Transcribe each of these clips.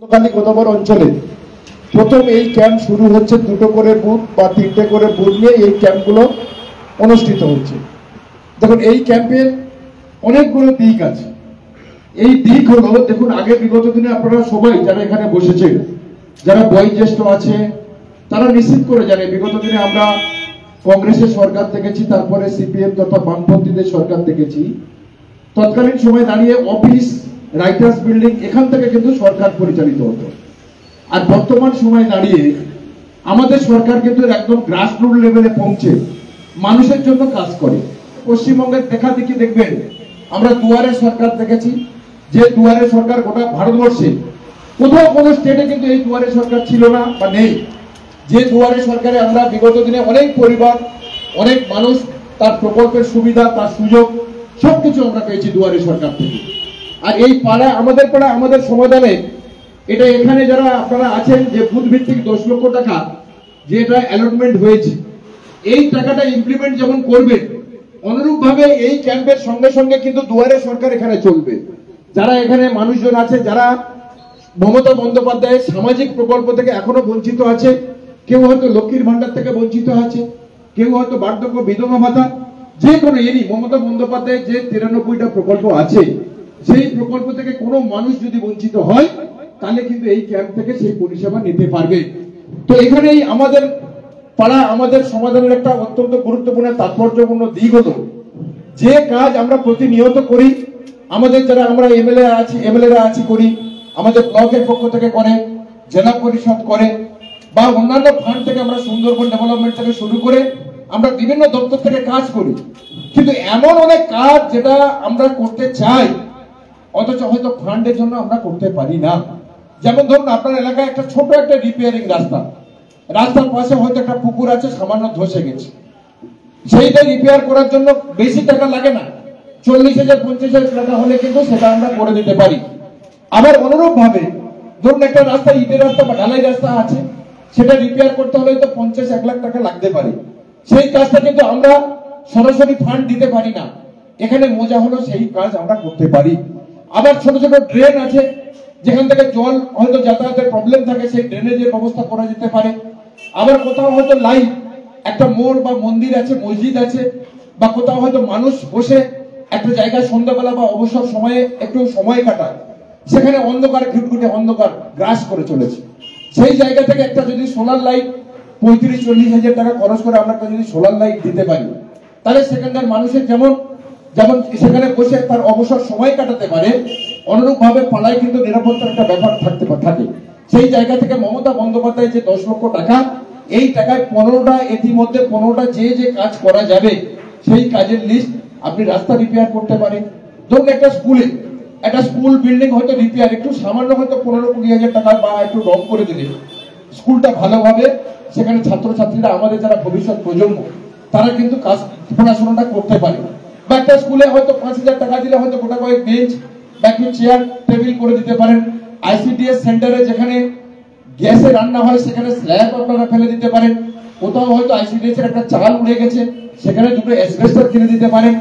কোতবর অঞ্চলে প্রথম এই ক্যাম্প শুরু হচ্ছে, 2টো করে বুথ বা 3টে করে বুথ নিয়ে এই ক্যাম্পগুলো অনুষ্ঠিত হচ্ছে। দেখুন এই ক্যাম্পের অনেকগুলো দিক আছে। এই দিক হলো, দেখুন আগে বিগত দিনে আপনারা সবাই যারা এখানে বসেছেন, যারা বয়োজ্যেষ্ঠ আছে, তারা নিশ্চিত করে জানে বিগত দিনে আমরা কংগ্রেসের সরকার দেখেছি, তারপরে সিপিএম তথা বামপন্থীদের সরকার দেখেছি। তৎকালীন সময় দাঁড়িয়ে অফিস, রাইটার্স বিল্ডিং এখান থেকে কিন্তু সরকার পরিচালিত হতো। আর বর্তমান সময় দাঁড়িয়ে আমাদের সরকার কিন্তু একদম গ্রাসরুট লেভেলে পৌঁছে মানুষের জন্য কাজ করে। পশ্চিমবঙ্গের দেখা দেখি দেখবেন আমরা দুয়ারে সরকার দেখেছি, যে দুয়ারে সরকার গোটা ভারতবর্ষে কোথাও কোনো স্টেটে কিন্তু এই দুয়ারে সরকার ছিল না বা নেই। যে দুয়ারে সরকারে আমরা বিগত দিনে অনেক পরিবার, অনেক মানুষ তার প্রকল্পের সুবিধা, তার সুযোগ সবকিছু আমরা পেয়েছি দুয়ারে সরকার থেকে। আর এই পাড়া আমাদের সমাধানে এটা এখানে যারা আপনারা আছেন যে বুথ ভিত্তিক 10 লক্ষ টাকা যে এটা অ্যালটমেন্ট হয়েছে, এই টাকাটা ইমপ্লিমেন্ট যেমন করবে, অনুরূপ ভাবে এই ক্যাম্পের সঙ্গে সঙ্গে কিন্তু দুয়ারে সরকার এখানে চলবে। যারা এখানে মানুষজন আছে, যারা মমতা বন্দ্যোপাধ্যায়ের সামাজিক প্রকল্প থেকে এখনো বঞ্চিত আছে, কেউ হয়তো লক্ষ্মীর ভান্ডার থেকে বঞ্চিত আছে, কেউ হয়তো বার্ধক্য বিধবা ভাতা, যে কোনো এরই মমতা বন্দ্যোপাধ্যায়ের যে 93টা প্রকল্প আছে, সেই প্রকল্প থেকে কোনো মানুষ যদি বঞ্চিত হয় তাহলে কিন্তু এই ক্যাম্প থেকে সেই পরিষেবা নিতে পারবে। তো এখানেই আমাদের পাড়া, আমাদের সমাধানের একটা অত্যন্ত গুরুত্বপূর্ণ তাৎপর্যপূর্ণ দিক হলো, যে কাজ আমরা প্রতিনিয়ত করি, আমাদের যারা আমরা এমএলএরা আছি করি, আমাদের ব্লকের পক্ষ থেকে করে, জেলা পরিষদ করে, বা অন্যান্য ফান্ড থেকে আমরা সুন্দরবন ডেভেলপমেন্ট থেকে শুরু করে আমরা বিভিন্ন দপ্তর থেকে কাজ করি। কিন্তু এমন অনেক কাজ যেটা আমরা করতে চাই, অথচ হয়তো ফান্ডের জন্য আমরা করতে পারি না। যেমন ধরুন আপনার এলাকায় একটা ছোট একটা রিপেয়ারিং রাস্তার পাশে হয়তো একটা পুকুর আছে, সামান্য ধসে গেছে, সেইটা রিপেয়ার করার জন্য বেশি টাকা লাগে না, 40,000 50,000 টাকা হলে কিন্তু সেটা আমরা করে দিতে পারি। আবার অনুরূপ ভাবে ধরুন একটা রাস্তা, ইটের রাস্তা বা ঢালাই রাস্তা আছে, সেটা রিপেয়ার করতে হলে তো 50-1 লাখ টাকা লাগতে পারে। সেই কাজটা কিন্তু আমরা সরাসরি ফান্ড দিতে পারি না। এখানে মজা হলো সেই কাজ আমরা করতে পারি। আবার ছোট ছোট ড্রেন আছে, যেখান থেকে জল হয়তো যাতায়াতের প্রবলেম থাকে, সেই ড্রেনেজের ব্যবস্থা করা যেতে পারে। আবার কোথাও হয়তো লাইট, একটা মোড় বা মন্দির আছে, মসজিদ আছে, বা কোথাও হয়তো মানুষ বসে একটা জায়গায় সন্ধ্যাবেলা বা অবসর সময়ে একটু সময় কাটায়, সেখানে অন্ধকার, ঘুটঘুটে অন্ধকার গ্রাস করে চলেছে। সেই জায়গা থেকে একটা যদি সোলার লাইট 35-40 হাজার টাকা খরচ করে আমরা যদি সোলার লাইট দিতে পারি, তাহলে সেখানকার মানুষের যেমন সেখানে বসে তার অবসর সময় কাটাতে পারে, অনুরূপ ভাবে পাড়ায় কিন্তু নিরাপত্তার একটা ব্যাপার থাকে। সেই জায়গা থেকে মমতা বন্দ্যোপাধ্যায় যে 10 লক্ষ টাকা, এই টাকায় 15টা ইতিমধ্যে 15টা যে কাজ করা যাবে, সেই কাজের লিস্ট আপনি রাস্তা রিপেয়ার করতে পারেন। ধরুন একটা স্কুল বিল্ডিং হয়তো রিপেয়ার, একটু সামান্য হয়তো 15-20 হাজার টাকা বা একটু রং করে দিলে স্কুলটা ভালোভাবে, সেখানে ছাত্রছাত্রীরা আমাদের যারা ভবিষ্যৎ প্রজন্ম, তারা কিন্তু পড়াশোনাটা করতে পারে। বা একটা স্কুলে হয়তো 5,000 টাকা দিলে হয়তো গোটা কয়েক বেঞ্চ বা একটু চেয়ার টেবিল করে দিতে পারেন। আইসিডিএস সেন্টারে যেখানে গ্যাসে রান্না হয়, সেখানে স্ল্যাব আপনারা ফেলে দিতে পারেন। কোথাও হয়তো আইসিডিএস এর একটা চাল উড়ে গেছে, সেখানে দুটো অ্যাসবেস্টর কিনে দিতে পারেন।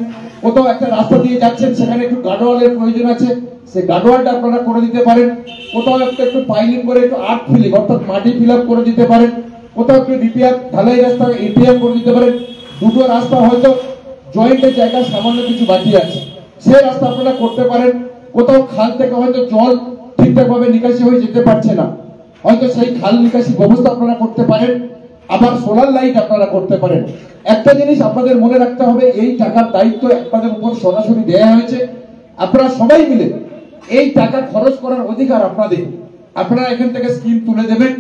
কোথাও একটা রাস্তা দিয়ে যাচ্ছেন, সেখানে একটু গার্ডওয়ালের প্রয়োজন আছে, সেই গার্ডওয়ালটা আপনারা করে দিতে পারেন। কোথাও একটু পাইলিং করে একটু আর্ট ফিলিং অর্থাৎ মাটি ফিল আপ করে দিতে পারেন। কোথাও একটু রিপেয়ার, ঢালাই রাস্তা রিপেয়ার করে দিতে পারেন। দুটো রাস্তা হয়তো জয়েন্টের জায়গায় সামান্য কিছু বাকি আছে, সেই রাস্তা আপনারা করতে পারেন। কোথাও খাল থেকে হয়তো জল ঠিকঠাক ভাবে নিকাশি হয়ে যেতে পারছে না, হয়তো সেই খাল নিকাশি ব্যবস্থা আপনারা করতে পারেন। আবার সোলার লাইট আপনারা করতে পারেন। একটা জিনিস আপনাদের মনে রাখতে হবে, এই টাকার দায়িত্ব আপনাদের উপর সরাসরি দেওয়া হয়েছে। আপনারা সবাই মিলে এই টাকা খরচ করার অধিকার আপনাদের। আপনারা এখান থেকে স্কিম তুলে দেবেন।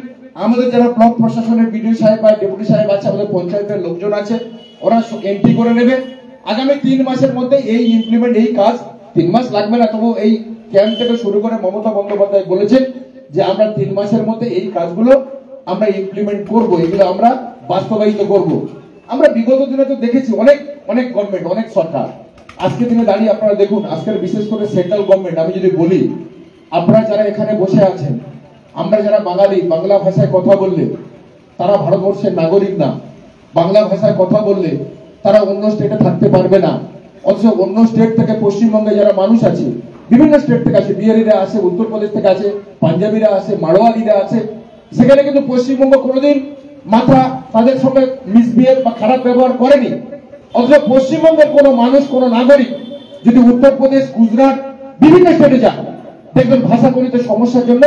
আমাদের যারা ব্লক প্রশাসনের বিডিও সাহেব বা ডেপুটি সাহেব আছে, আমাদের পঞ্চায়েতের লোকজন আছে, ওরা এন্ট্রি করে নেবে। আগামী 3 মাসের মধ্যে এই ইমপ্লিমেন্ট, এই কাজ 3 মাস লাগবে না, তবু এই ক্যাম্প থেকে শুরু করে মমতা বন্দ্যোপাধ্যায় বলেছেন যে আমরা 3 মাসের মধ্যে এই কাজগুলো আমরা ইমপ্লিমেন্ট করব, এগুলো আমরা বাস্তবায়িত করব। আমরা বিগত দিনে তো দেখেছি অনেক গভর্নমেন্ট, অনেক সরকার। আজকে দিনে দাঁড়িয়ে আপনারা দেখুন, আজকের বিশেষ করে সেন্ট্রাল গভর্নমেন্ট, আমি যদি বলি, আপনারা যারা এখানে বসে আছেন, আমরা যারা বাঙালি, বাংলা ভাষায় কথা বললে তারা ভারতবর্ষের নাগরিক না, বাংলা ভাষায় কথা বললে তারা অন্য স্টেটে থাকতে পারবে না। অথচ অন্য স্টেট থেকে পশ্চিমবঙ্গে যারা মানুষ আছে, বিভিন্ন স্টেট থেকে আসে, বিহারিরা আসে, উত্তরপ্রদেশ থেকে আসে, পাঞ্জাবিরা আসে, মারোয়ারিরা আছে। সেখানে কিন্তু পশ্চিমবঙ্গ কোনোদিন মাথা তাদের সঙ্গে মিসবিহেভ বা খারাপ ব্যবহার করেনি। অথচ পশ্চিমবঙ্গের কোনো মানুষ, কোনো নাগরিক যদি উত্তরপ্রদেশ, গুজরাট, বিভিন্ন স্টেটে যান, দেখবেন ভাষাগণিত সমস্যার জন্য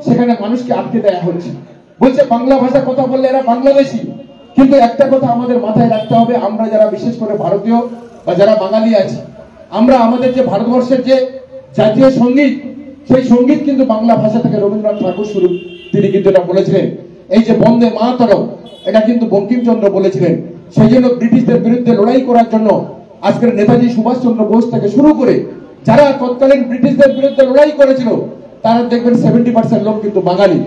সেখানে মানুষকে আটকে দেওয়া হচ্ছে। বলছে বাংলা ভাষা কথা বললে এরা বাংলাদেশি। কিন্তু একটা কথা আমাদের মাথায় রাখতে হবে, আমরা যারা বিশেষ করে ভারতীয় বা যারা বাঙালি আছি, আমরা আমাদের যে ভারতবর্ষের যে জাতীয় সঙ্গীত, সেই সঙ্গীত কিন্তু বাংলা ভাষা থেকে রবীন্দ্রনাথ ঠাকুর শুরু, তিনি কিন্তু এটা বলেছিলেন। এই যে বন্দে মাতরম, এটা কিন্তু বঙ্কিমচন্দ্র বলেছিলেন। সেই জন্য ব্রিটিশদের বিরুদ্ধে লড়াই করার জন্য আজকের নেতাজি সুভাষচন্দ্র বোস থেকে শুরু করে যারা তৎকালীন ব্রিটিশদের বিরুদ্ধে লড়াই করেছিল, তারা দেখবেন 70% লোক কিন্তু বাঙালি।